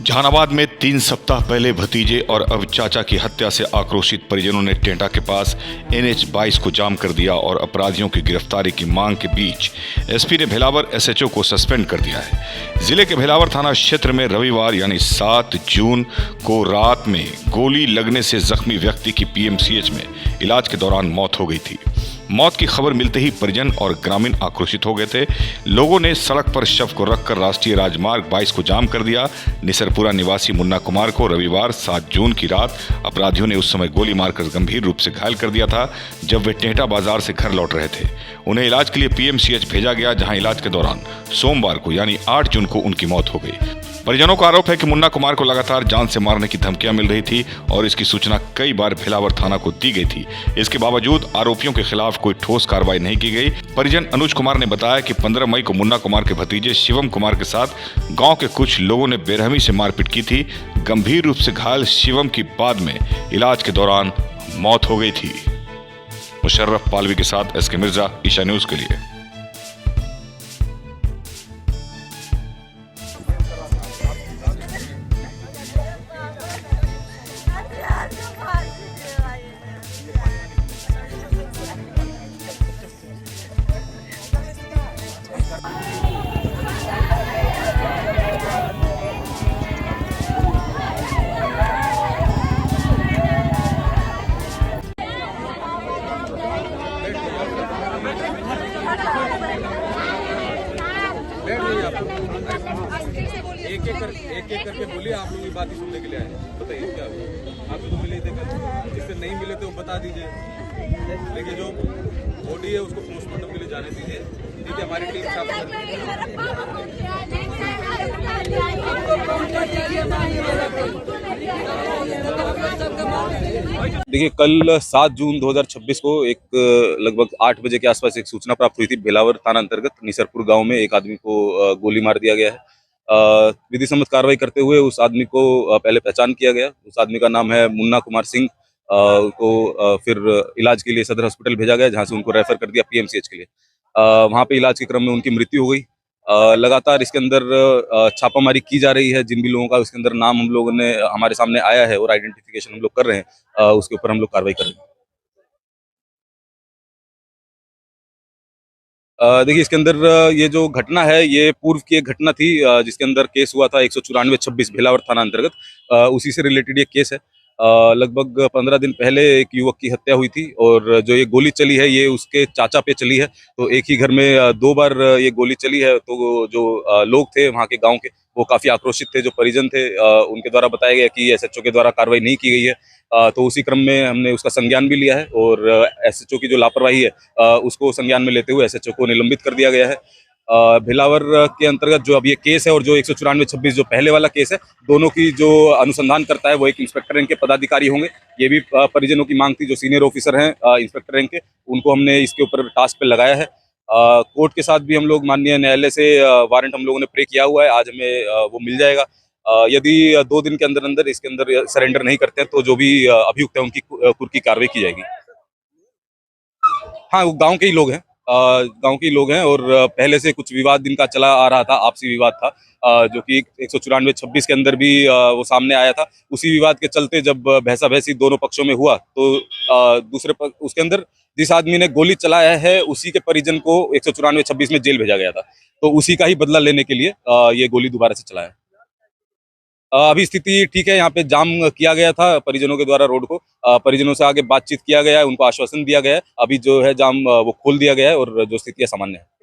जहानाबाद में 3 सप्ताह पहले भतीजे और अब चाचा की हत्या से आक्रोशित परिजनों ने टेंटा के पास NH-22 को जाम कर दिया और अपराधियों की गिरफ्तारी की मांग के बीच एसपी ने भेलावर SHO को सस्पेंड कर दिया है। जिले के भेलावर थाना क्षेत्र में रविवार यानी 7 जून को रात में गोली लगने से जख्मी व्यक्ति की PMCH में इलाज के दौरान मौत हो गई थी। मौत की खबर मिलते ही परिजन और ग्रामीण आक्रोशित हो गए थे। लोगों ने सड़क पर शव को रखकर राष्ट्रीय राजमार्ग 22 को जाम कर दिया। निसरपुरा निवासी मुन्ना कुमार को रविवार 7 जून की रात अपराधियों ने उस समय गोली मारकर गंभीर रूप से घायल कर दिया था, जब वे टेंटा बाजार से घर लौट रहे थे। उन्हें इलाज के लिए PMCH भेजा गया, जहां इलाज के दौरान सोमवार को यानी 8 जून को उनकी मौत हो गई। परिजनों का आरोप है कि मुन्ना कुमार को लगातार जान से मारने की धमकियां मिल रही थी और इसकी सूचना कई बार भेलावर थाना को दी गई थी। इसके बावजूद आरोपियों के खिलाफ कोई ठोस कार्रवाई नहीं की गई। परिजन अनुज कुमार ने बताया कि 15 मई को मुन्ना कुमार के भतीजे शिवम कुमार के साथ गांव के कुछ लोगों ने बेरहमी से मारपीट की थी। गंभीर रूप से घायल शिवम की बाद में इलाज के दौरान मौत हो गई थी। मुशर्रफ पालवी के साथ SK मिर्जा, ईशा न्यूज के लिए। एक एक करके बोलिए। आप लोग ये बात ही सुनने के लिए आए, बताइए क्या हुआ? आपको तो मिले थे कल, जिससे नहीं मिले थे वो बता दीजिए, लेकिन जो बॉडी है उसको पोस्टमार्टम के लिए जाने दीजिए। ठीक है, हमारी टीम साफ देखिए, कल 7 जून 2026 को एक लगभग 8 बजे के आसपास एक सूचना प्राप्त हुई थी। भेलावर थाना अंतर्गत निसरपुर गांव में एक आदमी को गोली मार दिया गया है। विधि सम्मत कार्रवाई करते हुए उस आदमी को पहले पहचान किया गया। उस आदमी का नाम है मुन्ना कुमार सिंह। को फिर इलाज के लिए सदर हॉस्पिटल भेजा गया, जहां से उनको रेफर कर दिया PMCH के लिए। वहां पे इलाज के क्रम में उनकी मृत्यु हो गई। लगातार इसके अंदर छापामारी की जा रही है। जिन भी लोगों का इसके अंदर नाम हम लोगों ने हमारे सामने आया है और आइडेंटिफिकेशन हम लोग कर रहे हैं, उसके ऊपर हम लोग कार्रवाई कर रहे हैं। देखिए, इसके अंदर ये जो घटना है ये पूर्व की एक घटना थी, जिसके अंदर केस हुआ था 194/26 भेलावर थाना अंतर्गत। उसी से रिलेटेड ये केस है। लगभग 15 दिन पहले एक युवक की हत्या हुई थी और जो ये गोली चली है ये उसके चाचा पे चली है। तो एक ही घर में 2 बार ये गोली चली है। तो जो लोग थे वहाँ के गांव के, वो काफी आक्रोशित थे। जो परिजन थे उनके द्वारा बताया गया कि SHO के द्वारा कार्रवाई नहीं की गई है। तो उसी क्रम में हमने उसका संज्ञान भी लिया है और SHO की जो लापरवाही है उसको संज्ञान में लेते हुए SHO को निलंबित कर दिया गया है। भेलावर के अंतर्गत जो अब ये केस है और जो 194/26 जो पहले वाला केस है, दोनों की जो अनुसंधान करता है वो एक इंस्पेक्टर रैंक के पदाधिकारी होंगे। ये भी परिजनों की मांग थी। जो सीनियर ऑफिसर हैं इंस्पेक्टर रैंक के, उनको हमने इसके ऊपर टास्क पे लगाया है। कोर्ट के साथ भी हम लोग माननीय न्यायालय से वारंट हम लोगों ने प्रे किया हुआ है। आज हमें वो मिल जाएगा। यदि 2 दिन के अंदर अंदर इसके अंदर सरेंडर नहीं करते हैं तो जो भी अभियुक्त है उनकी कुर्की कार्रवाई की जाएगी। हाँ, वो गांव के ही लोग हैं। गांव के ही लोग हैं और पहले से कुछ विवाद इनका चला आ रहा था, आपसी विवाद था, जो कि 194/26 के अंदर भी वो सामने आया था। उसी विवाद के चलते जब भैंसा भैंसी दोनों पक्षों में हुआ तो दूसरे पक्ष उसके अंदर जिस आदमी ने गोली चलाया है उसी के परिजन को 194/26 में जेल भेजा गया था। तो उसी का ही बदला लेने के लिए ये गोली दोबारा से चलाया। अभी स्थिति ठीक है। यहाँ पे जाम किया गया था परिजनों के द्वारा रोड को। परिजनों से आगे बातचीत किया गया है, उनको आश्वासन दिया गया है। अभी जो है जाम वो खोल दिया गया है और जो स्थिति है सामान्य है।